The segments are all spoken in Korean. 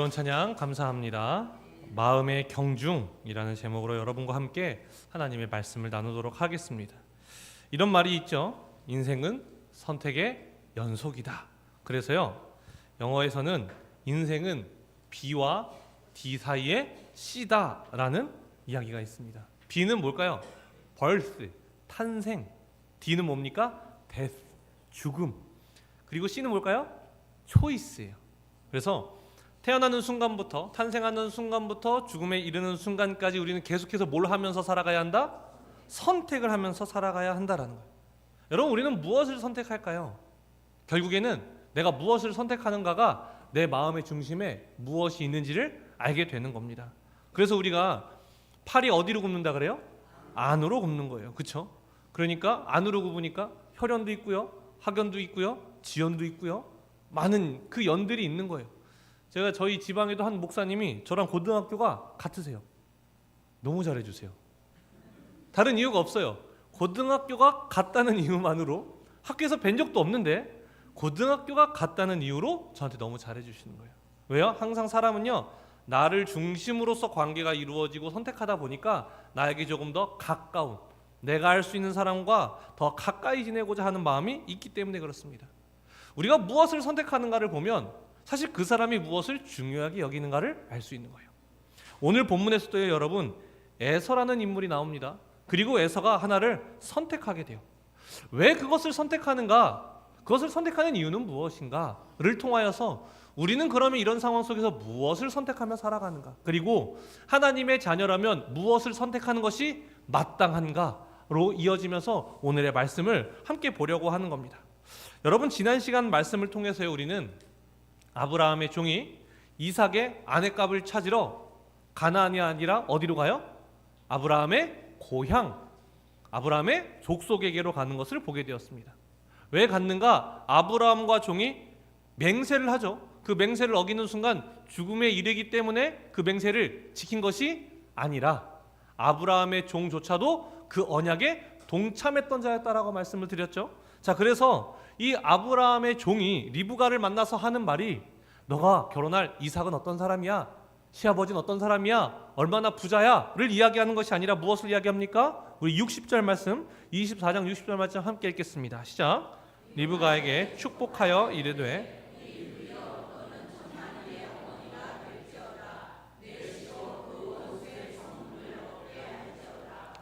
어려운 찬양 감사합니다. 마음의 경중이라는 제목으로 여러분과 함께 하나님의 말씀을 나누도록 하겠습니다. 이런 말이 있죠. 인생은 선택의 연속이다. 그래서요, 영어에서는 인생은 B와 D 사이의 C다라는 이야기가 있습니다. B는 뭘까요? birth, 탄생. D는 뭡니까? death, 죽음. 그리고 C는 뭘까요? choice예요. 그래서 태어나는 순간부터, 탄생하는 순간부터 죽음에 이르는 순간까지 우리는 계속해서 뭘 하면서 살아가야 한다? 선택을 하면서 살아가야 한다라는 거예요. 여러분, 우리는 무엇을 선택할까요? 결국에는 내가 무엇을 선택하는가가 내 마음의 중심에 무엇이 있는지를 알게 되는 겁니다. 그래서 우리가 팔이 어디로 굽는다 그래요? 안으로 굽는 거예요. 그렇죠? 그러니까 안으로 굽으니까 혈연도 있고요, 학연도 있고요, 지연도 있고요, 많은 그 연들이 있는 거예요. 제가 저희 지방에도 한 목사님이 저랑 고등학교가 같으세요. 너무 잘해주세요. 다른 이유가 없어요. 고등학교가 같다는 이유만으로, 학교에서 뵌 적도 없는데 고등학교가 같다는 이유로 저한테 너무 잘해주시는 거예요. 왜요? 항상 사람은요, 나를 중심으로서 관계가 이루어지고 선택하다 보니까 나에게 조금 더 가까운, 내가 알 수 있는 사람과 더 가까이 지내고자 하는 마음이 있기 때문에 그렇습니다. 우리가 무엇을 선택하는가를 보면 사실 그 사람이 무엇을 중요하게 여기는가를 알 수 있는 거예요. 오늘 본문에서도요, 여러분, 에서라는 인물이 나옵니다. 그리고 에서가 하나를 선택하게 돼요. 왜 그것을 선택하는가? 그것을 선택하는 이유는 무엇인가를 통하여서 우리는 그러면 이런 상황 속에서 무엇을 선택하며 살아가는가? 그리고 하나님의 자녀라면 무엇을 선택하는 것이 마땅한가로 이어지면서 오늘의 말씀을 함께 보려고 하는 겁니다. 여러분, 지난 시간 말씀을 통해서요, 우리는 아브라함의 종이 이삭의 아내값을 찾으러 가나안이 아니라 어디로 가요? 아브라함의 고향, 아브라함의 족속에게로 가는 것을 보게 되었습니다. 왜 갔는가? 아브라함과 종이 맹세를 하죠. 그 맹세를 어기는 순간 죽음에 이르기 때문에 그 맹세를 지킨 것이 아니라 아브라함의 종조차도 그 언약에 동참했던 자였다라고 말씀을 드렸죠. 자, 그래서 이 아브라함의 종이 리브가를 만나서 하는 말이, 너가 결혼할 이삭은 어떤 사람이야? 시아버지는 어떤 사람이야? 얼마나 부자야?를 이야기하는 것이 아니라 무엇을 이야기합니까? 우리 60절 말씀, 24장 60절 말씀 함께 읽겠습니다. 시작. 리브가에게 축복하여 이르되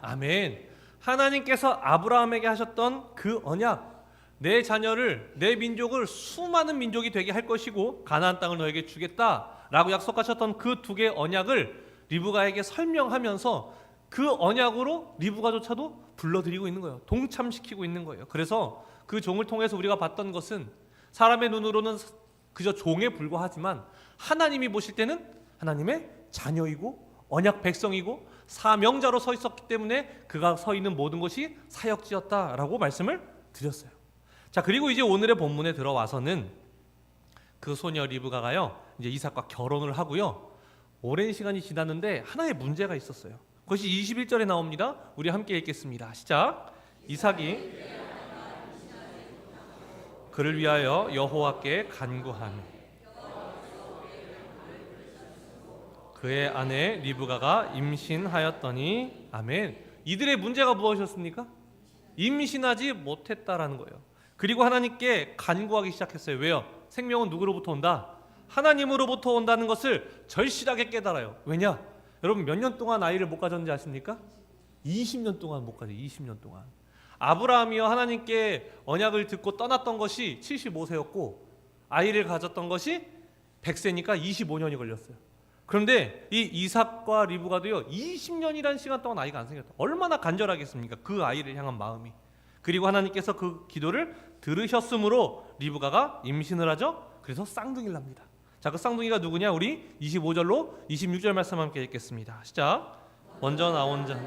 아멘. 하나님께서 아브라함에게 하셨던 그 언약, 내 자녀를, 내 민족을 수많은 민족이 되게 할 것이고 가나안 땅을 너에게 주겠다라고 약속하셨던 그 두 개의 언약을 리브가에게 설명하면서 그 언약으로 리브가조차도 불러들이고 있는 거예요. 동참시키고 있는 거예요. 그래서 그 종을 통해서 우리가 봤던 것은 사람의 눈으로는 그저 종에 불과하지만 하나님이 보실 때는 하나님의 자녀이고 언약 백성이고 사명자로 서 있었기 때문에 그가 서 있는 모든 것이 사역지였다라고 말씀을 드렸어요. 자, 그리고 이제 오늘의 본문에 들어와서는 그 소녀 리브가가요, 이제 이삭과 결혼을 하고요, 오랜 시간이 지났는데 하나의 문제가 있었어요. 그것이 21절에 나옵니다. 우리 함께 읽겠습니다. 시작. 이삭이 그를 위하여 여호와께 간구하며 그의 아내 리브가가 임신하였더니, 아멘. 이들의 문제가 무엇이었습니까? 임신하지 못했다라는 거예요. 그리고 하나님께 간구하기 시작했어요. 왜요? 생명은 누구로부터 온다? 하나님으로부터 온다는 것을 절실하게 깨달아요. 왜냐? 여러분, 몇 년 동안 아이를 못 가졌는지 아십니까? 20년 동안 못 가져요. 20년 동안. 아브라함이요, 하나님께 언약을 듣고 떠났던 것이 75세였고 아이를 가졌던 것이 100세니까 25년이 걸렸어요. 그런데 이 이삭과 리브가도요, 20년이라는 시간 동안 아이가 안 생겼다. 얼마나 간절하겠습니까? 그 아이를 향한 마음이. 그리고 하나님께서 그 기도를 들으셨으므로 리브가가 임신을 하죠. 그래서 쌍둥이를 납니다. 자, 그 쌍둥이가 누구냐? 우리 25절로 26절 말씀 함께 읽겠습니다. 시작. 먼저 나온 자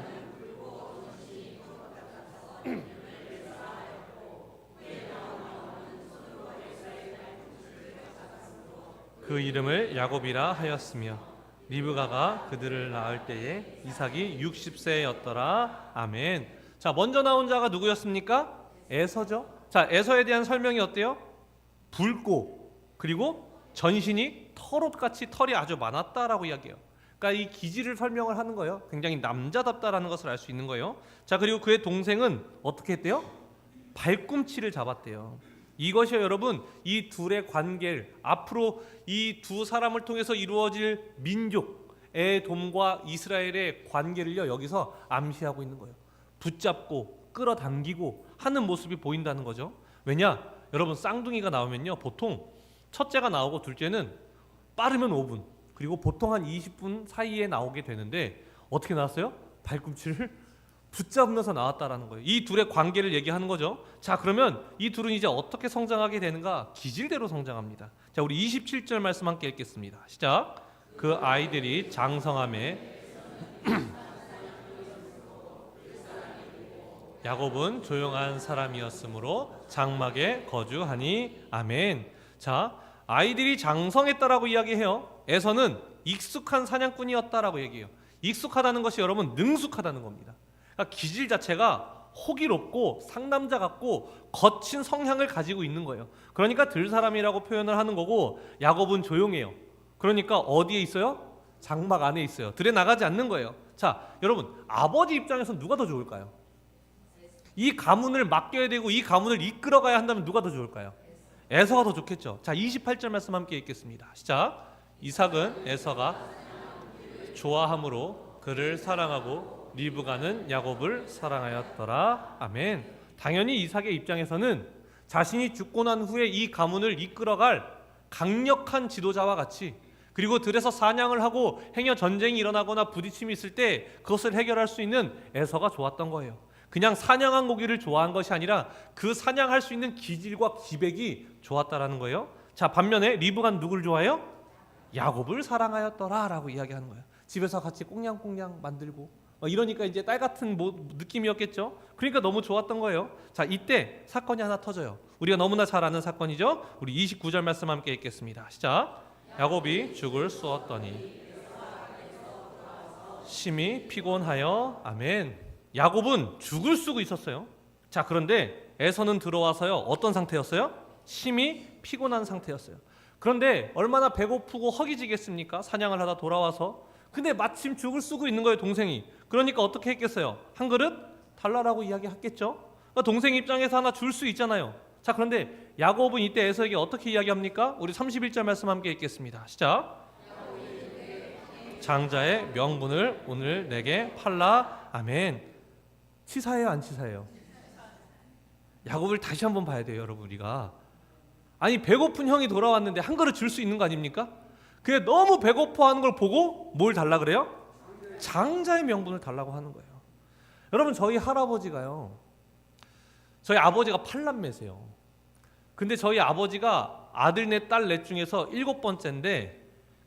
그 이름을 야곱이라 하였으며 리브가가 그들을 낳을 때에 이삭이 60세였더라. 아멘. 자, 먼저 나온 자가 누구였습니까? 에서죠. 자, 에서에 대한 설명이 어때요? 붉고 그리고 전신이 털옷같이 털이 아주 많았다라고 이야기해요. 그러니까 이 기질을 설명을 하는 거예요. 굉장히 남자답다라는 것을 알 수 있는 거예요. 자, 그리고 그의 동생은 어떻게 했대요? 발꿈치를 잡았대요. 이것이요, 여러분, 이 둘의 관계를, 앞으로 이 두 사람을 통해서 이루어질 민족 에돔과 이스라엘의 관계를요, 여기서 암시하고 있는 거예요. 붙잡고 끌어당기고 하는 모습이 보인다는 거죠. 왜냐? 여러분, 쌍둥이가 나오면요, 보통 첫째가 나오고 둘째는 빠르면 5분, 그리고 보통 한 20분 사이에 나오게 되는데 어떻게 나왔어요? 발꿈치를 붙잡으면서 나왔다라는 거예요. 이 둘의 관계를 얘기하는 거죠. 자, 그러면 이 둘은 이제 어떻게 성장하게 되는가? 기질대로 성장합니다. 자, 우리 27절 말씀 함께 읽겠습니다. 시작. 그 아이들이 장성함에 야곱은 조용한 사람이었으므로 장막에 거주하니. 아멘. 자, 아이들이 장성했다라고 이야기해요. 에서는 익숙한 사냥꾼이었다라고 얘기해요. 익숙하다는 것이 여러분 능숙하다는 겁니다. 그러니까 기질 자체가 호기롭고 상남자 같고 거친 성향을 가지고 있는 거예요. 그러니까 들사람이라고 표현을 하는 거고, 야곱은 조용해요. 그러니까 어디에 있어요? 장막 안에 있어요. 들에 나가지 않는 거예요. 자, 여러분, 아버지 입장에서 누가 더 좋을까요? 이 가문을 맡겨야 되고 이 가문을 이끌어가야 한다면 누가 더 좋을까요? 에서가 더 좋겠죠. 자, 28절 말씀 함께 읽겠습니다. 시작. 이삭은 에서가 좋아함으로 그를 사랑하고 리브가는 야곱을 사랑하였더라. 아멘. 당연히 이삭의 입장에서는 자신이 죽고 난 후에 이 가문을 이끌어갈 강력한 지도자와 같이, 그리고 들에서 사냥을 하고 행여 전쟁이 일어나거나 부딪힘이 있을 때 그것을 해결할 수 있는 에서가 좋았던 거예요. 그냥 사냥한 고기를 좋아한 것이 아니라 그 사냥할 수 있는 기질과 기백이 좋았다라는 거예요. 자, 반면에 리브가는 누구를 좋아해요? 야곱을 사랑하였더라 라고 이야기하는 거예요. 집에서 같이 꽁냥꽁냥 만들고 이러니까 이제 딸 같은 느낌이었겠죠. 그러니까 너무 좋았던 거예요. 자, 이때 사건이 하나 터져요. 우리가 너무나 잘 아는 사건이죠. 우리 29절 말씀 함께 읽겠습니다. 시작. 야곱이 죽을 쏘았더니 심히 피곤하여. 아멘. 야곱은 죽을 쓰고 있었어요. 자, 그런데 에서는 들어와서요, 어떤 상태였어요? 심히 피곤한 상태였어요. 그런데 얼마나 배고프고 허기지겠습니까? 사냥을 하다 돌아와서. 근데 마침 죽을 쓰고 있는 거예요, 동생이. 그러니까 어떻게 했겠어요? 한 그릇 달라라고 이야기했겠죠. 그러니까 동생 입장에서 하나 줄 수 있잖아요. 자, 그런데 야곱은 이때 에서에게 어떻게 이야기합니까? 우리 31절 말씀 함께 읽겠습니다. 시작. 장자의 명분을 오늘 내게 팔라. 아멘. 치사해요, 안 치사해요? 야곱을 다시 한번 봐야 돼요, 여러분. 우리가 아니, 배고픈 형이 돌아왔는데 한 그릇 줄 수 있는 거 아닙니까? 그게 너무 배고파하는 걸 보고 뭘 달라 그래요? 장자의 명분을 달라고 하는 거예요. 여러분, 저희 할아버지가요, 저희 아버지가 8남매세요. 근데 저희 아버지가 아들 넷, 딸 넷 중에서 7번째인데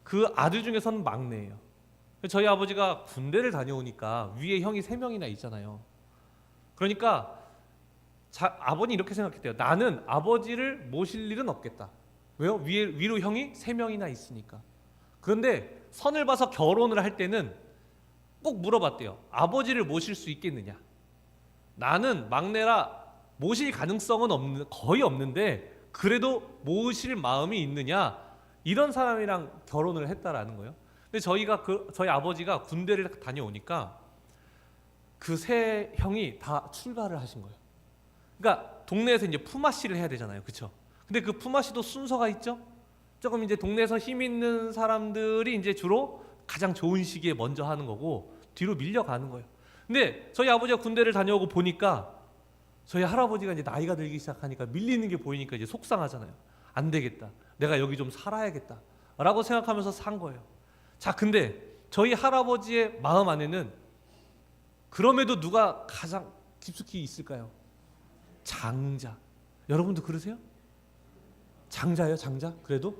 그 아들 중에서는 막내예요. 저희 아버지가 군대를 다녀오니까 위에 형이 3명이나 있잖아요. 그러니까 아버님 이렇게 생각했대요. 나는 아버지를 모실 일은 없겠다. 왜요? 위로 형이 3명이나 있으니까. 그런데 선을 봐서 결혼을 할 때는 꼭 물어봤대요. 아버지를 모실 수 있겠느냐? 나는 막내라 모실 가능성은 거의 없는데 그래도 모실 마음이 있느냐? 이런 사람이랑 결혼을 했다라는 거예요. 근데 저희 아버지가 군대를 다녀오니까 그 세 형이 다 출가를 하신 거예요. 그러니까 동네에서 이제 품앗이를 해야 되잖아요, 그렇죠? 근데 그 품앗이도 순서가 있죠. 조금 이제 동네에서 힘 있는 사람들이 이제 주로 가장 좋은 시기에 먼저 하는 거고 뒤로 밀려가는 거예요. 근데 저희 아버지가 군대를 다녀오고 보니까 저희 할아버지가 이제 나이가 들기 시작하니까 밀리는 게 보이니까 이제 속상하잖아요. 안 되겠다. 내가 여기 좀 살아야겠다라고 생각하면서 산 거예요. 자, 근데 저희 할아버지의 마음 안에는 그럼에도 누가 가장 깊숙이 있을까요? 장자. 여러분도 그러세요? 장자예요, 장자? 그래도?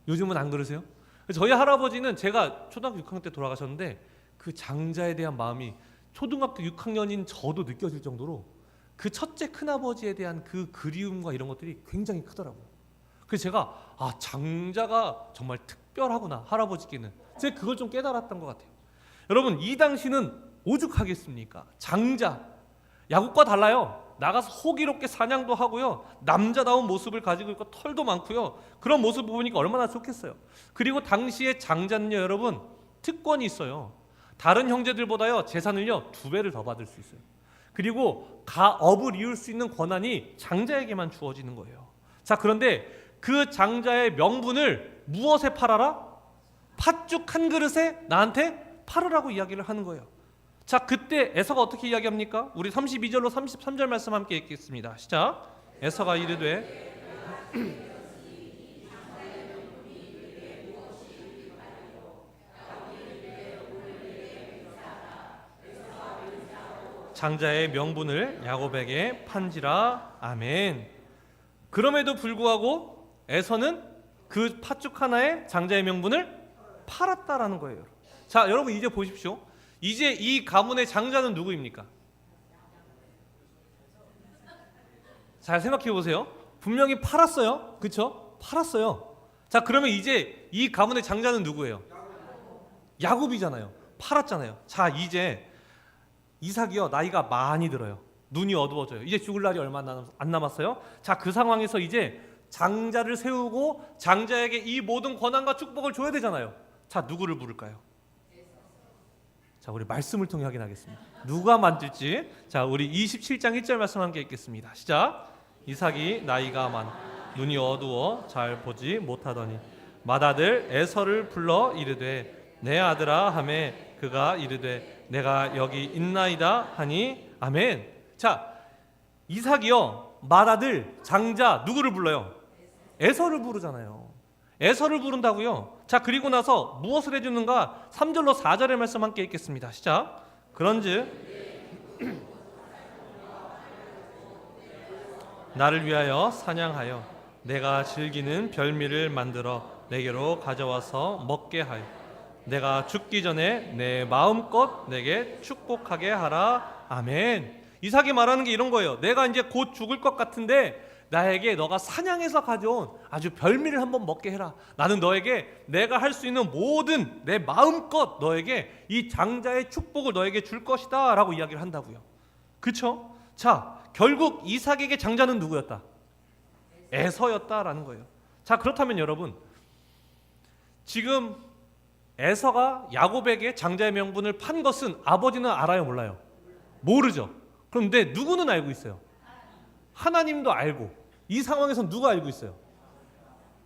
요즘은 안 그러세요? 저희 할아버지는 제가 초등학교 6학년 때 돌아가셨는데 그 장자에 대한 마음이 초등학교 6학년인 저도 느껴질 정도로 그 첫째 큰아버지에 대한 그 그리움과 이런 것들이 굉장히 크더라고요. 그래서 제가 장자가 정말 특별하구나, 할아버지께는. 제가 그걸 좀 깨달았던 것 같아요. 여러분, 이 당시는 오죽하겠습니까? 장자, 야곱과 달라요. 나가서 호기롭게 사냥도 하고요, 남자다운 모습을 가지고 있고 털도 많고요, 그런 모습 보니까 얼마나 좋겠어요. 그리고 당시에 장자는요 여러분, 특권이 있어요. 다른 형제들보다요 재산을요 2배를 더 받을 수 있어요. 그리고 가업을 이을 수 있는 권한이 장자에게만 주어지는 거예요. 자, 그런데 그 장자의 명분을 무엇에 팔아라? 팥죽 한 그릇에 나한테 팔으라고 이야기를 하는 거예요. 자, 그때 에서가 어떻게 이야기합니까? 우리 32절로 33절 말씀 함께 읽겠습니다. 시작. 에서가 이르되 장자의 명분을 야곱에게 판지라. 아멘. 그럼에도 불구하고 에서는 그 팥죽 하나에 장자의 명분을 팔았다라는 거예요. 자, 여러분 이제 보십시오. 이제 이 가문의 장자는 누구입니까? 잘 생각해 보세요. 분명히 팔았어요. 그렇죠? 팔았어요. 자, 그러면 이제 이 가문의 장자는 누구예요? 야곱이잖아요. 팔았잖아요. 자, 이제 이삭이요 나이가 많이 들어요. 눈이 어두워져요. 이제 죽을 날이 얼마 안 남았어요. 자, 그 상황에서 이제 장자를 세우고 장자에게 이 모든 권한과 축복을 줘야 되잖아요. 자, 누구를 부를까요? 자, 우리 말씀을 통해 확인하겠습니다. 누가 만질지. 자, 우리 27장 1절 말씀 함께 읽겠습니다. 시작. 이삭이 나이가 많아 눈이 어두워 잘 보지 못하더니 맏아들 에서를 불러 이르되 내 아들아 하매 그가 이르되 내가 여기 있나이다 하니. 아멘. 자, 이삭이요 맏아들 장자 누구를 불러요? 에서를 부르잖아요. 에서를 부른다고요. 자, 그리고 나서 무엇을 해주는가? 3절로 4절의 말씀 함께 읽겠습니다. 시작. 그런즉 나를 위하여 사냥하여 내가 즐기는 별미를 만들어 내게로 가져와서 먹게 하여 내가 죽기 전에 내 마음껏 내게 축복하게 하라. 아멘. 이삭이 말하는 게 이런 거예요. 내가 이제 곧 죽을 것 같은데 나에게 너가 사냥해서 가져온 아주 별미를 한번 먹게 해라. 나는 너에게 내가 할 수 있는 모든 내 마음껏 너에게 이 장자의 축복을 너에게 줄 것이다 라고 이야기를 한다고요. 그렇죠? 자, 결국 이삭에게 장자는 누구였다? 에서였다라는 거예요. 자, 그렇다면 여러분, 지금 에서가 야곱에게 장자의 명분을 판 것은 아버지는 알아요, 몰라요? 모르죠. 그런데 누구는 알고 있어요? 하나님도 알고. 이 상황에서 누가 알고 있어요?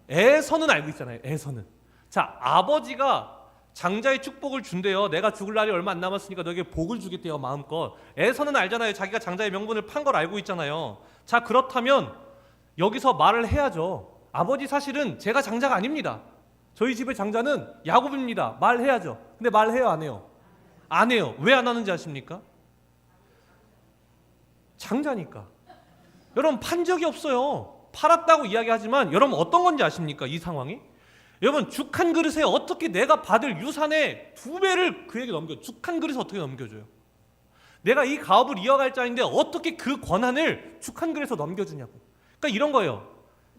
에서는 알고 있잖아요. 에서는. 자, 아버지가 장자의 축복을 준대요. 내가 죽을 날이 얼마 안 남았으니까 너에게 복을 주겠대요, 마음껏. 에서는 알잖아요. 자기가 장자의 명분을 판 걸 알고 있잖아요. 자, 그렇다면 여기서 말을 해야죠. 아버지, 사실은 제가 장자가 아닙니다. 저희 집의 장자는 야곱입니다. 말해야죠. 근데 말해요, 안 해요? 안 해요. 왜 안 하는지 아십니까? 장자니까. 여러분, 판 적이 없어요. 팔았다고 이야기하지만 여러분 어떤 건지 아십니까? 이 상황이? 여러분, 죽 한 그릇에 어떻게 내가 받을 유산의 2배를 그에게 넘겨, 죽 한 그릇에 어떻게 넘겨줘요? 내가 이 가업을 이어갈 자인데 어떻게 그 권한을 죽 한 그릇에서 넘겨주냐고. 그러니까 이런 거예요.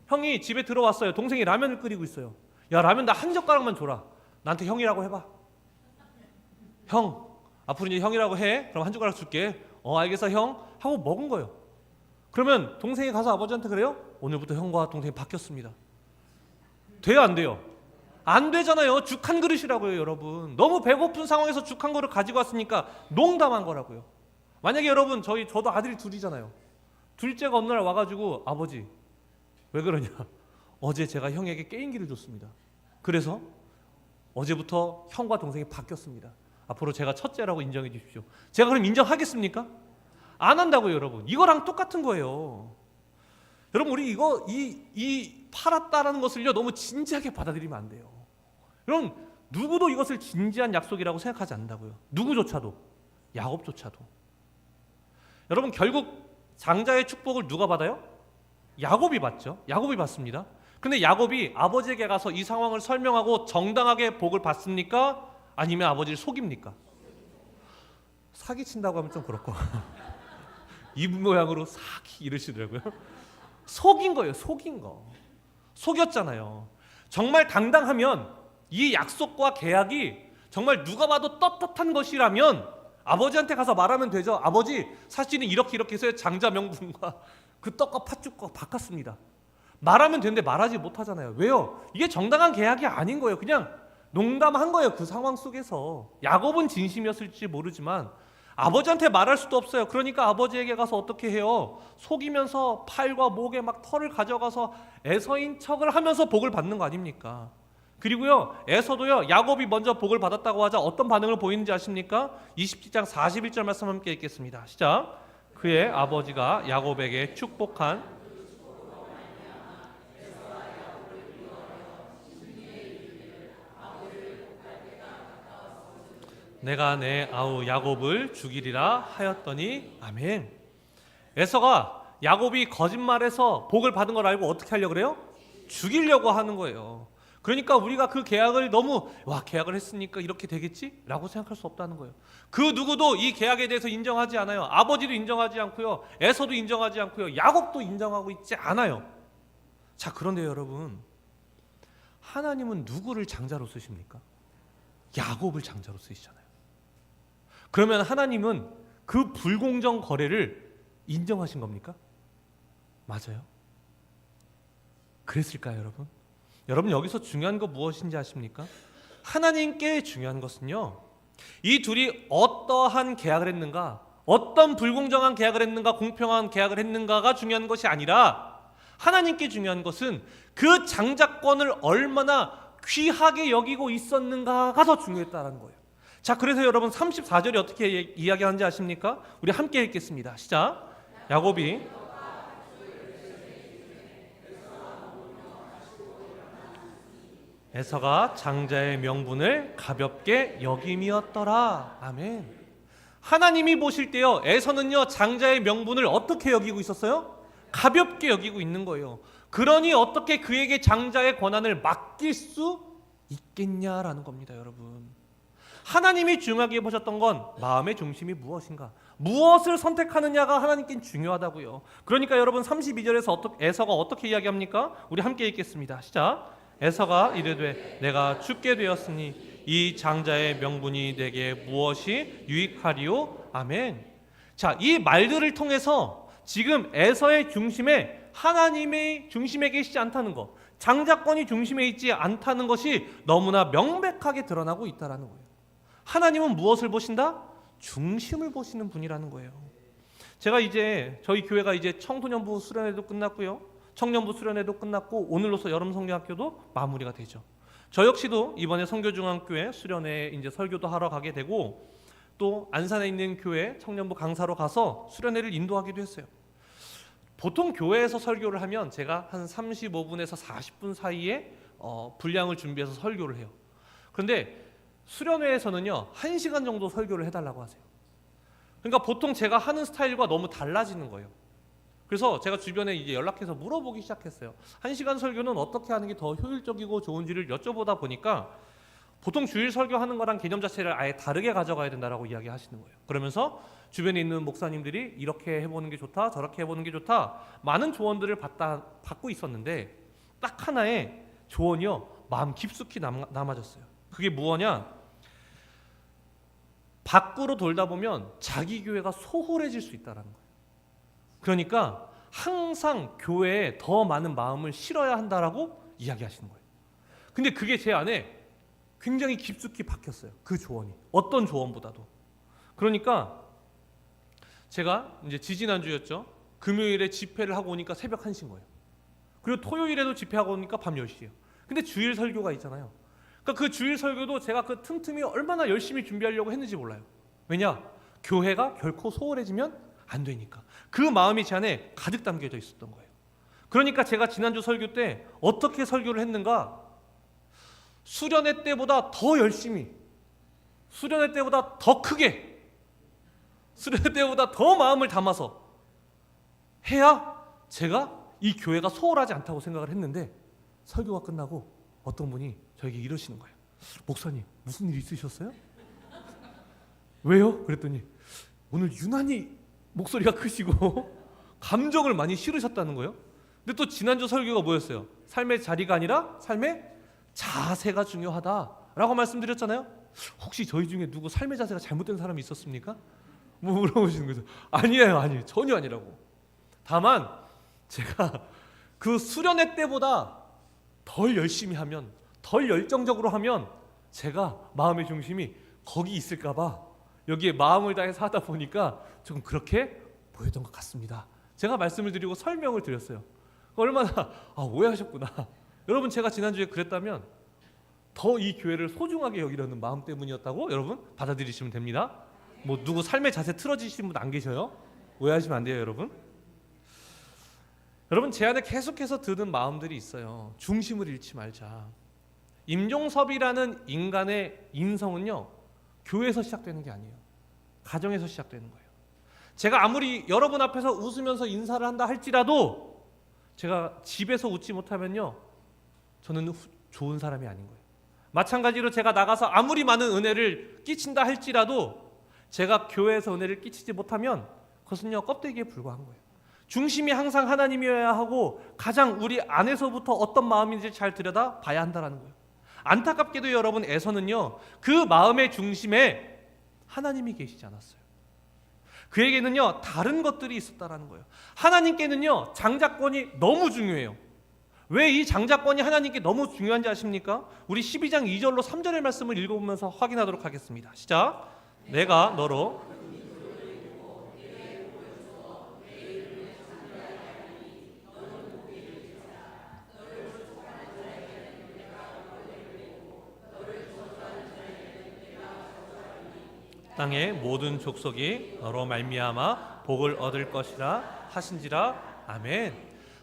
형이 집에 들어왔어요. 동생이 라면을 끓이고 있어요. 야, 라면 나 한 젓가락만 줘라. 나한테 형이라고 해봐. 형, 앞으로 이제 형이라고 해. 그럼 한 젓가락 줄게. 알겠어 형. 하고 먹은 거예요. 그러면 동생이 가서 아버지한테 그래요? 오늘부터 형과 동생이 바뀌었습니다. 돼요, 안 돼요? 안 되잖아요. 죽 한 그릇이라고요, 여러분. 너무 배고픈 상황에서 죽 한 그릇 가지고 왔으니까 농담한 거라고요. 만약에 여러분, 저도 아들이 둘이잖아요. 둘째가 어느 날 와가지고 아버지 왜 그러냐? 어제 제가 형에게 게임기를 줬습니다. 그래서 어제부터 형과 동생이 바뀌었습니다. 앞으로 제가 첫째라고 인정해 주십시오. 제가 그럼 인정하겠습니까? 안 한다고요, 여러분. 이거랑 똑같은 거예요. 여러분, 우리 이 팔았다라는 것을요 너무 진지하게 받아들이면 안 돼요. 여러분, 누구도 이것을 진지한 약속이라고 생각하지 않는다고요. 누구조차도, 야곱조차도. 여러분, 결국 장자의 축복을 누가 받아요? 야곱이 받죠. 야곱이 받습니다. 근데 야곱이 아버지에게 가서 이 상황을 설명하고 정당하게 복을 받습니까? 아니면 아버지를 속입니까? 사기친다고 하면 좀 그렇고 입 모양으로 사기 이러시더라고요. 속인 거예요. 속인 거. 속였잖아요. 정말 당당하면 이 약속과 계약이 정말 누가 봐도 떳떳한 것이라면 아버지한테 가서 말하면 되죠. 아버지, 사실은 이렇게 해서 장자 명분과 그 떡과 팥죽과 바꿨습니다. 말하면 되는데 말하지 못하잖아요. 왜요? 이게 정당한 계약이 아닌 거예요. 그냥 농담한 거예요. 그 상황 속에서. 야곱은 진심이었을지 모르지만 아버지한테 말할 수도 없어요. 그러니까 아버지에게 가서 어떻게 해요? 속이면서 팔과 목에 막 털을 가져가서 에서인 척을 하면서 복을 받는 거 아닙니까? 그리고요, 에서도요, 야곱이 먼저 복을 받았다고 하자 어떤 반응을 보이는지 아십니까? 27장 41절 말씀 함께 읽겠습니다. 시작. 그의 아버지가 야곱에게 축복한 내가 내 아우 야곱을 죽이리라 하였더니 아멘. 에서가 야곱이 거짓말해서 복을 받은 걸 알고 어떻게 하려고 그래요? 죽이려고 하는 거예요. 그러니까 우리가 그 계약을 너무 계약을 했으니까 이렇게 되겠지? 라고 생각할 수 없다는 거예요. 그 누구도 이 계약에 대해서 인정하지 않아요. 아버지도 인정하지 않고요, 에서도 인정하지 않고요, 야곱도 인정하고 있지 않아요. 자, 그런데 여러분, 하나님은 누구를 장자로 쓰십니까? 야곱을 장자로 쓰시잖아요. 그러면 하나님은 그 불공정 거래를 인정하신 겁니까? 맞아요? 그랬을까요, 여러분? 여러분, 여기서 중요한 거 무엇인지 아십니까? 하나님께 중요한 것은요, 이 둘이 어떠한 계약을 했는가, 어떤 불공정한 계약을 했는가, 공평한 계약을 했는가가 중요한 것이 아니라 하나님께 중요한 것은 그 장자권을 얼마나 귀하게 여기고 있었는가가 더 중요했다는 거예요. 자, 그래서 여러분 34절이 어떻게 이야기하는지 아십니까? 우리 함께 읽겠습니다. 시작. 야곱이 에서가 장자의 명분을 가볍게 여김이었더라. 아멘. 하나님이 보실 때요, 에서는요, 장자의 명분을 어떻게 여기고 있었어요? 가볍게 여기고 있는 거예요. 그러니 어떻게 그에게 장자의 권한을 맡길 수 있겠냐라는 겁니다, 여러분. 하나님이 중요하게 보셨던 건 마음의 중심이 무엇인가, 무엇을 선택하느냐가 하나님께 중요하다고요. 그러니까 여러분 32절에서 에서가 어떻게 이야기합니까? 우리 함께 읽겠습니다. 시작. 에서가 이르되 내가 죽게 되었으니 이 장자의 명분이 내게 무엇이 유익하리요? 아멘. 자, 이 말들을 통해서 지금 에서의 중심에 하나님의 중심에 계시지 않다는 것, 장자권이 중심에 있지 않다는 것이 너무나 명백하게 드러나고 있다는 거예요. 하나님은 무엇을 보신다? 중심을 보시는 분이라는 거예요. 제가 이제 저희 교회가 이제 청소년부 수련회도 끝났고요, 청년부 수련회도 끝났고 오늘로서 여름 성경학교도 마무리가 되죠. 저 역시도 이번에 성교중앙교회 수련회 이제 설교도 하러 가게 되고, 또 안산에 있는 교회 청년부 강사로 가서 수련회를 인도하기도 했어요. 보통 교회에서 설교를 하면 제가 한 35분에서 40분 사이에 분량을 준비해서 설교를 해요. 그런데 수련회에서는요, 1시간 정도 설교를 해달라고 하세요. 그러니까 보통 제가 하는 스타일과 너무 달라지는 거예요. 그래서 제가 주변에 이제 연락해서 물어보기 시작했어요. 1시간 설교는 어떻게 하는 게 더 효율적이고 좋은지를 여쭤보다 보니까 보통 주일 설교하는 거랑 개념 자체를 아예 다르게 가져가야 된다라고 이야기하시는 거예요. 그러면서 주변에 있는 목사님들이 이렇게 해보는 게 좋다, 저렇게 해보는 게 좋다, 많은 조언들을 받고 있었는데 딱 하나의 조언이요, 마음 깊숙이 남아졌어요. 그게 뭐냐? 밖으로 돌다 보면 자기 교회가 소홀해질 수 있다는 거예요. 그러니까 항상 교회에 더 많은 마음을 실어야 한다라고 이야기하시는 거예요. 근데 그게 제 안에 굉장히 깊숙이 박혔어요. 그 조언이 어떤 조언보다도. 그러니까 제가 이제 지지난주였죠. 금요일에 집회를 하고 오니까 새벽 1시인 거예요. 그리고 토요일에도 집회하고 오니까 밤 10시예요. 근데 주일 설교가 있잖아요. 그러니까 그 주일 설교도 제가 그 틈틈이 얼마나 열심히 준비하려고 했는지 몰라요. 왜냐? 교회가 결코 소홀해지면 안 되니까. 그 마음이 제 안에 가득 담겨져 있었던 거예요. 그러니까 제가 지난주 설교 때 어떻게 설교를 했는가? 수련회 때보다 더 열심히, 수련회 때보다 더 크게, 수련회 때보다 더 마음을 담아서 해야 제가 이 교회가 소홀하지 않다고 생각을 했는데, 설교가 끝나고 어떤 분이 저에게 이러시는 거예요. 목사님, 무슨 일 있으셨어요? 왜요? 그랬더니 오늘 유난히 목소리가 크시고 감정을 많이 실으셨다는 거예요. 근데 또 지난주 설교가 뭐였어요? 삶의 자리가 아니라 삶의 자세가 중요하다라고 말씀드렸잖아요. 혹시 저희 중에 누구 삶의 자세가 잘못된 사람이 있었습니까? 뭐 물어보시는 거죠. 아니에요. 전혀 아니라고. 다만 제가 그 수련회 때보다 덜 열심히 하면, 덜 열정적으로 하면 제가 마음의 중심이 거기 있을까 봐 여기에 마음을 다해서 하다 보니까 조금 그렇게 보였던 것 같습니다. 제가 말씀을 드리고 설명을 드렸어요. 얼마나 오해하셨구나. 여러분, 제가 지난주에 그랬다면 더 이 교회를 소중하게 여기려는 마음 때문이었다고 여러분 받아들이시면 됩니다. 뭐 누구 삶의 자세 틀어지신 분 안 계셔요? 오해하시면 안 돼요, 여러분. 여러분, 제 안에 계속해서 드는 마음들이 있어요. 중심을 잃지 말자. 임종섭이라는 인간의 인성은요, 교회에서 시작되는 게 아니에요. 가정에서 시작되는 거예요. 제가 아무리 여러분 앞에서 웃으면서 인사를 한다 할지라도 제가 집에서 웃지 못하면요, 저는 좋은 사람이 아닌 거예요. 마찬가지로 제가 나가서 아무리 많은 은혜를 끼친다 할지라도 제가 교회에서 은혜를 끼치지 못하면 그것은요, 껍데기에 불과한 거예요. 중심이 항상 하나님이어야 하고 가장 우리 안에서부터 어떤 마음인지 잘 들여다 봐야 한다는 거예요. 안타깝게도 여러분, 에서는요, 그 마음의 중심에 하나님이 계시지 않았어요. 그에게는요, 다른 것들이 있었다라는 거예요. 하나님께는요, 장자권이 너무 중요해요. 왜 이 장자권이 하나님께 너무 중요한지 아십니까? 우리 12장 2절로 3절의 말씀을 읽어보면서 확인하도록 하겠습니다. 시작. 내가 너로 땅의 모든 족속이 너로 말미암아 복을 얻을 것이라 하신지라. 아멘.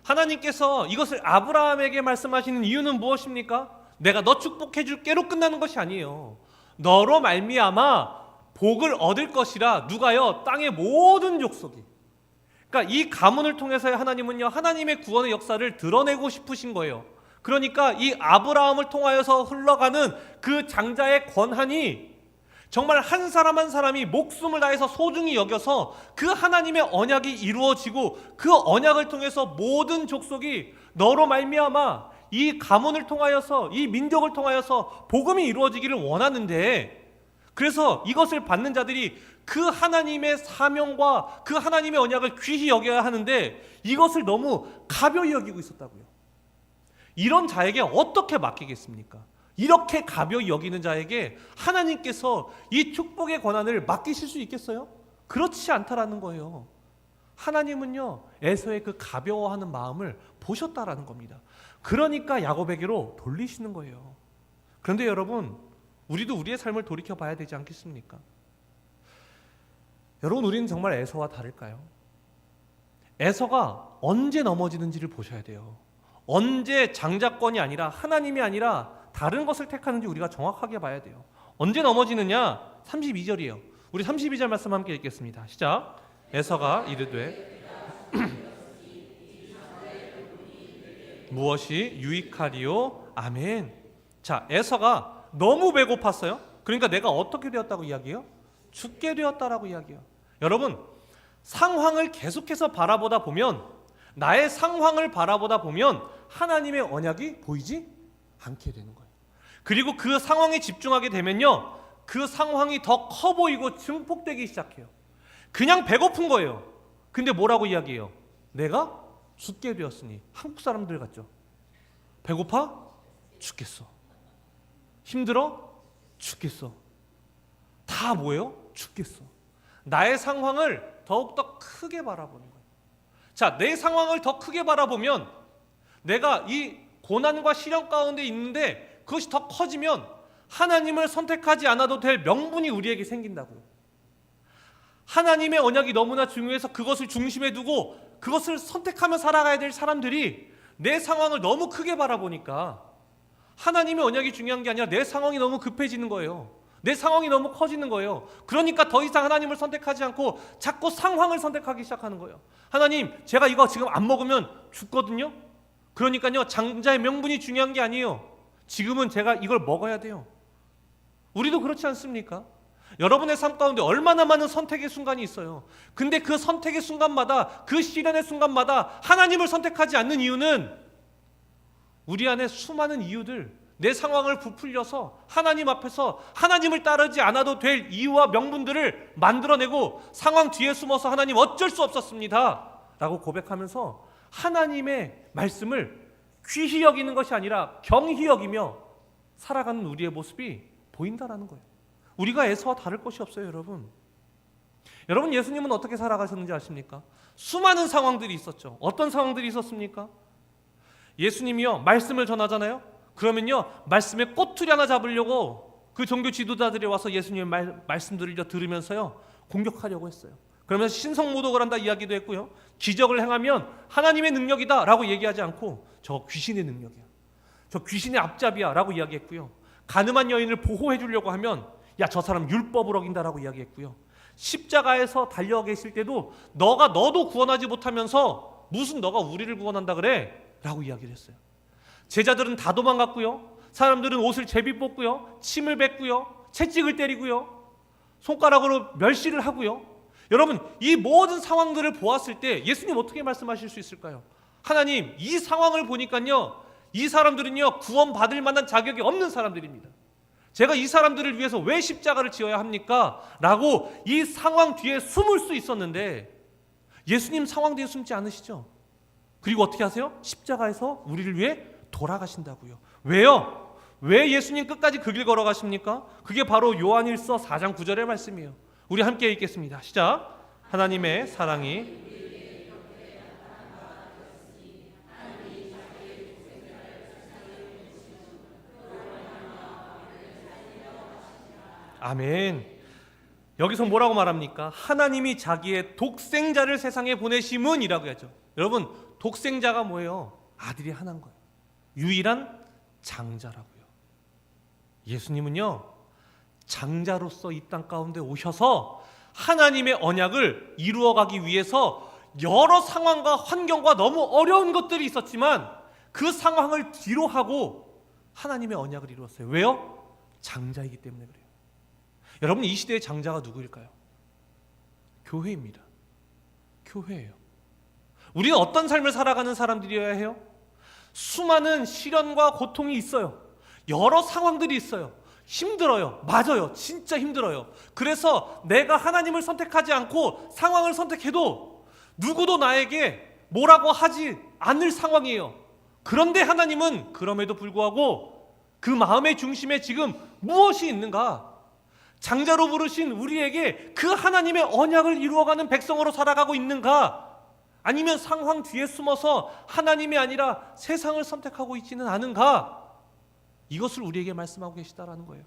하나님께서 이것을 아브라함에게 말씀하시는 이유는 무엇입니까? 내가 너 축복해 줄게로 끝나는 것이 아니에요. 너로 말미암아 복을 얻을 것이라. 누가요? 땅의 모든 족속이. 그러니까 이 가문을 통해서 하나님은요, 하나님의 구원의 역사를 드러내고 싶으신 거예요. 그러니까 이 아브라함을 통하여서 흘러가는 그 장자의 권한이 정말 한 사람 한 사람이 목숨을 다해서 소중히 여겨서 그 하나님의 언약이 이루어지고 그 언약을 통해서 모든 족속이 너로 말미암아 이 가문을 통하여서, 이 민족을 통하여서 복음이 이루어지기를 원하는데, 그래서 이것을 받는 자들이 그 하나님의 사명과 그 하나님의 언약을 귀히 여겨야 하는데 이것을 너무 가벼이 여기고 있었다고요. 이런 자에게 어떻게 맡기겠습니까? 이렇게 가벼이 여기는 자에게 하나님께서 이 축복의 권한을 맡기실 수 있겠어요? 그렇지 않다라는 거예요. 하나님은요, 에서의 그 가벼워하는 마음을 보셨다라는 겁니다. 그러니까 야곱에게로 돌리시는 거예요. 그런데 여러분, 우리도 우리의 삶을 돌이켜 봐야 되지 않겠습니까? 여러분, 우리는 정말 에서와 다를까요? 에서가 언제 넘어지는지를 보셔야 돼요. 언제 장자권이 아니라, 하나님이 아니라 다른 것을 택하는지 우리가 정확하게 봐야 돼요. 언제 넘어지느냐? 32절이에요. 우리 32절 말씀 함께 읽겠습니다. 시작. 에서가 이르되 무엇이 유익하리요? 아멘. 자, 에서가 너무 배고팠어요. 그러니까 내가 어떻게 되었다고 이야기해요? 죽게 되었다라고 이야기해요. 여러분, 상황을 계속해서 바라보다 보면, 나의 상황을 바라보다 보면 하나님의 언약이 보이지 않게 되는 거예요. 그리고 그 상황에 집중하게 되면요, 그 상황이 더 커 보이고 증폭되기 시작해요. 그냥 배고픈 거예요. 근데 뭐라고 이야기해요? 내가 죽게 되었으니. 한국 사람들 같죠? 배고파? 죽겠어. 힘들어? 죽겠어. 다 뭐예요? 죽겠어. 나의 상황을 더욱더 크게 바라보는 거예요. 자, 내 상황을 더 크게 바라보면 내가 이 고난과 시련 가운데 있는데 그것이 더 커지면 하나님을 선택하지 않아도 될 명분이 우리에게 생긴다고요. 하나님의 언약이 너무나 중요해서 그것을 중심에 두고 그것을 선택하며 살아가야 될 사람들이 내 상황을 너무 크게 바라보니까 하나님의 언약이 중요한 게 아니라 내 상황이 너무 급해지는 거예요. 내 상황이 너무 커지는 거예요. 그러니까 더 이상 하나님을 선택하지 않고 자꾸 상황을 선택하기 시작하는 거예요. 하나님, 제가 이거 지금 안 먹으면 죽거든요. 그러니까요, 장자의 명분이 중요한 게 아니에요. 지금은 제가 이걸 먹어야 돼요. 우리도 그렇지 않습니까? 여러분의 삶 가운데 얼마나 많은 선택의 순간이 있어요. 근데 그 선택의 순간마다, 그 시련의 순간마다 하나님을 선택하지 않는 이유는 우리 안에 수많은 이유들, 내 상황을 부풀려서 하나님 앞에서 하나님을 따르지 않아도 될 이유와 명분들을 만들어내고 상황 뒤에 숨어서 하나님 어쩔 수 없었습니다 라고 고백하면서 하나님의 말씀을 귀히 여기는 것이 아니라 경히 여기며 살아가는 우리의 모습이 보인다라는 거예요. 우리가 에서와 다를 것이 없어요. 여러분 예수님은 어떻게 살아가셨는지 아십니까? 수많은 상황들이 있었죠. 어떤 상황들이 있었습니까? 예수님이요 말씀을 전하잖아요. 그러면요 말씀에 꼬투리 하나 잡으려고 그 종교 지도자들이 와서 예수님의 말씀들을 들으면서요 공격하려고 했어요. 그러면서 신성모독을 한다 이야기도 했고요. 기적을 행하면 하나님의 능력이다 라고 얘기하지 않고 저 귀신의 능력이야, 저 귀신의 앞잡이야 라고 이야기했고요. 가늠한 여인을 보호해 주려고 하면 야 저 사람 율법을 어긴다 라고 이야기했고요. 십자가에서 달려 계실 때도 너도 구원하지 못하면서 무슨 너가 우리를 구원한다 그래 라고 이야기를 했어요. 제자들은 다 도망갔고요. 사람들은 옷을 제비 뽑고요, 침을 뱉고요, 채찍을 때리고요, 손가락으로 멸시를 하고요. 여러분 이 모든 상황들을 보았을 때 예수님 어떻게 말씀하실 수 있을까요? 하나님 이 상황을 보니까요 이 사람들은요 구원받을 만한 자격이 없는 사람들입니다. 제가 이 사람들을 위해서 왜 십자가를 지어야 합니까? 라고 이 상황 뒤에 숨을 수 있었는데 예수님 상황 뒤에 숨지 않으시죠? 그리고 어떻게 하세요? 십자가에서 우리를 위해 돌아가신다고요. 왜요? 왜 예수님 끝까지 그 길 걸어가십니까? 그게 바로 요한일서 4장 9절의 말씀이에요. 우리 함께 읽겠습니다. 시작. 하나님의 사랑이 아멘. 여기서 뭐라고 말합니까? 하나님이 자기의 독생자를 세상에 보내심은 이라고 하죠. 여러분 독생자가 뭐예요? 아들이 하나인 거예요. 유일한 장자라고요. 예수님은요 장자로서 이 땅 가운데 오셔서 하나님의 언약을 이루어가기 위해서 여러 상황과 환경과 너무 어려운 것들이 있었지만 그 상황을 뒤로 하고 하나님의 언약을 이루었어요. 왜요? 장자이기 때문에 그래요. 여러분 이 시대의 장자가 누구일까요? 교회입니다. 교회예요. 우리는 어떤 삶을 살아가는 사람들이어야 해요? 수많은 시련과 고통이 있어요. 여러 상황들이 있어요. 힘들어요. 맞아요. 진짜 힘들어요. 그래서 내가 하나님을 선택하지 않고 상황을 선택해도 누구도 나에게 뭐라고 하지 않을 상황이에요. 그런데 하나님은 그럼에도 불구하고 그 마음의 중심에 지금 무엇이 있는가? 장자로 부르신 우리에게 그 하나님의 언약을 이루어가는 백성으로 살아가고 있는가? 아니면 상황 뒤에 숨어서 하나님이 아니라 세상을 선택하고 있지는 않은가? 이것을 우리에게 말씀하고 계시다라는 거예요.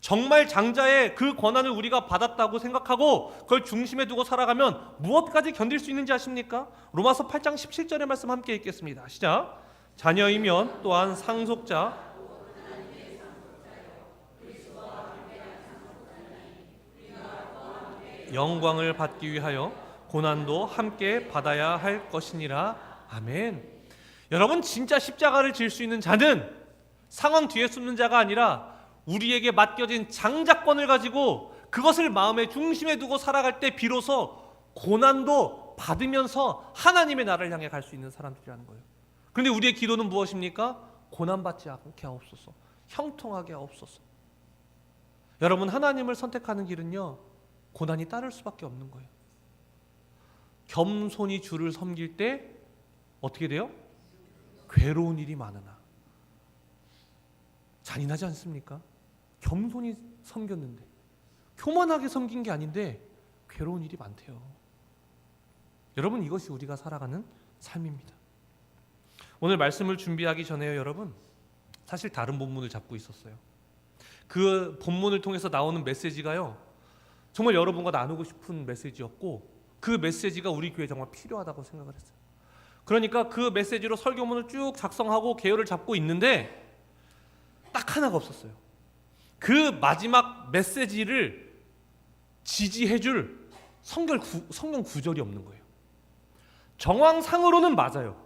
정말 장자의 그 권한을 우리가 받았다고 생각하고 그걸 중심에 두고 살아가면 무엇까지 견딜 수 있는지 아십니까? 로마서 8장 17절의 말씀 함께 읽겠습니다. 시작. 자녀이면 또한 상속자 영광을 받기 위하여 고난도 함께 받아야 할 것이니라. 아멘. 여러분 진짜 십자가를 질 수 있는 자는 상황 뒤에 숨는 자가 아니라 우리에게 맡겨진 장자권을 가지고 그것을 마음의 중심에 두고 살아갈 때 비로소 고난도 받으면서 하나님의 나라를 향해 갈 수 있는 사람들이라는 거예요. 그런데 우리의 기도는 무엇입니까? 고난받지 않게 하옵소서, 형통하게 하옵소서. 여러분 하나님을 선택하는 길은요 고난이 따를 수밖에 없는 거예요. 겸손히 주를 섬길 때 어떻게 돼요? 괴로운 일이 많으나. 잔인하지 않습니까? 겸손히 섬겼는데, 교만하게 섬긴 게 아닌데 괴로운 일이 많대요. 여러분 이것이 우리가 살아가는 삶입니다. 오늘 말씀을 준비하기 전에요 여러분 사실 다른 본문을 잡고 있었어요. 그 본문을 통해서 나오는 메시지가요 정말 여러분과 나누고 싶은 메시지였고 그 메시지가 우리 교회에 정말 필요하다고 생각을 했어요. 그러니까 그 메시지로 설교문을 쭉 작성하고 계열을 잡고 있는데 딱 하나가 없었어요. 그 마지막 메시지를 지지해줄 성경 구절이 없는 거예요. 정황상으로는 맞아요.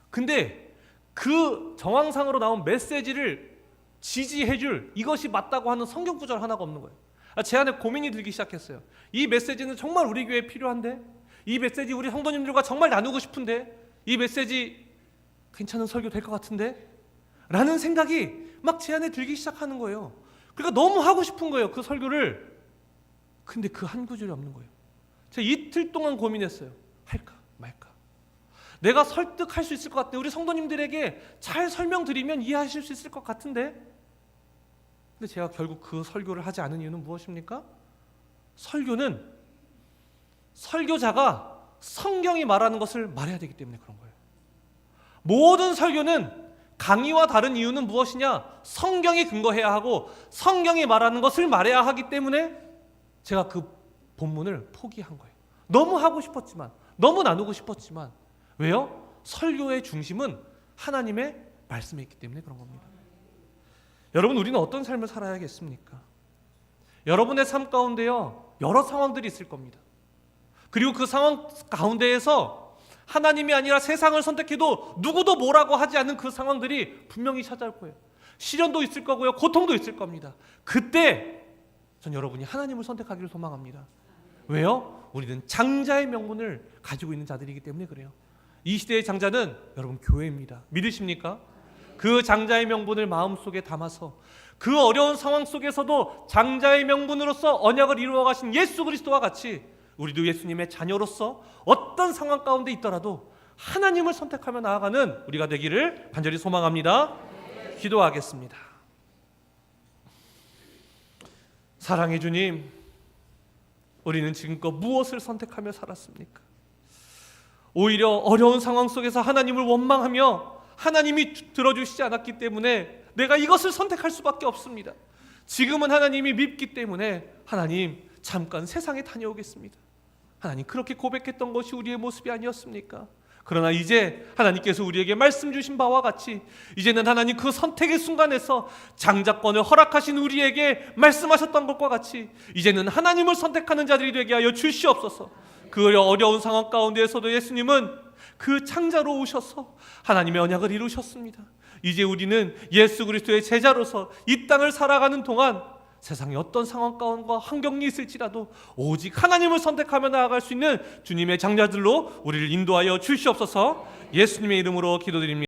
근데 그 정황상으로 나온 메시지를 지지해줄 이것이 맞다고 하는 성경 구절 하나가 없는 거예요. 제 안에 고민이 들기 시작했어요. 이 메시지는 정말 우리 교회에 필요한데, 이 메시지 우리 성도님들과 정말 나누고 싶은데, 이 메시지 괜찮은 설교 될 것 같은데? 라는 생각이 막 제안에 들기 시작하는 거예요. 그러니까 너무 하고 싶은 거예요, 그 설교를. 근데 그 한 구절이 없는 거예요. 제가 이틀 동안 고민했어요. 할까 말까. 내가 설득할 수 있을 것 같은데, 우리 성도님들에게 잘 설명드리면 이해하실 수 있을 것 같은데, 근데 제가 결국 그 설교를 하지 않은 이유는 무엇입니까? 설교는 설교자가 성경이 말하는 것을 말해야 되기 때문에 그런 거예요. 모든 설교는 강의와 다른 이유는 무엇이냐? 성경이 근거해야 하고 성경이 말하는 것을 말해야 하기 때문에 제가 그 본문을 포기한 거예요. 너무 하고 싶었지만, 너무 나누고 싶었지만, 왜요? 설교의 중심은 하나님의 말씀에 있기 때문에 그런 겁니다. 여러분, 우리는 어떤 삶을 살아야겠습니까? 여러분의 삶 가운데요, 여러 상황들이 있을 겁니다. 그리고 그 상황 가운데에서 하나님이 아니라 세상을 선택해도 누구도 뭐라고 하지 않는 그 상황들이 분명히 찾아올 거예요. 시련도 있을 거고요, 고통도 있을 겁니다. 그때 전 여러분이 하나님을 선택하기를 소망합니다. 왜요? 우리는 장자의 명분을 가지고 있는 자들이기 때문에 그래요. 이 시대의 장자는 여러분 교회입니다. 믿으십니까? 그 장자의 명분을 마음속에 담아서 그 어려운 상황 속에서도 장자의 명분으로서 언약을 이루어 가신 예수 그리스도와 같이 우리도 예수님의 자녀로서 어떤 상황 가운데 있더라도 하나님을 선택하며 나아가는 우리가 되기를 간절히 소망합니다. 기도하겠습니다. 사랑의 주님, 우리는 지금껏 무엇을 선택하며 살았습니까? 오히려 어려운 상황 속에서 하나님을 원망하며 하나님이 들어주시지 않았기 때문에 내가 이것을 선택할 수밖에 없습니다. 지금은 하나님이 밉기 때문에 하나님 잠깐 세상에 다녀오겠습니다. 하나님, 그렇게 고백했던 것이 우리의 모습이 아니었습니까? 그러나 이제 하나님께서 우리에게 말씀 주신 바와 같이 이제는 하나님 그 선택의 순간에서 장자권을 허락하신 우리에게 말씀하셨던 것과 같이 이제는 하나님을 선택하는 자들이 되게 하여 주시옵소서. 그 어려운 상황 가운데에서도 예수님은 그 창자로 오셔서 하나님의 언약을 이루셨습니다. 이제 우리는 예수 그리스도의 제자로서 이 땅을 살아가는 동안 세상에 어떤 상황 가운데와 환경이 있을지라도 오직 하나님을 선택하며 나아갈 수 있는 주님의 장자들로 우리를 인도하여 주시옵소서. 예수님의 이름으로 기도드립니다.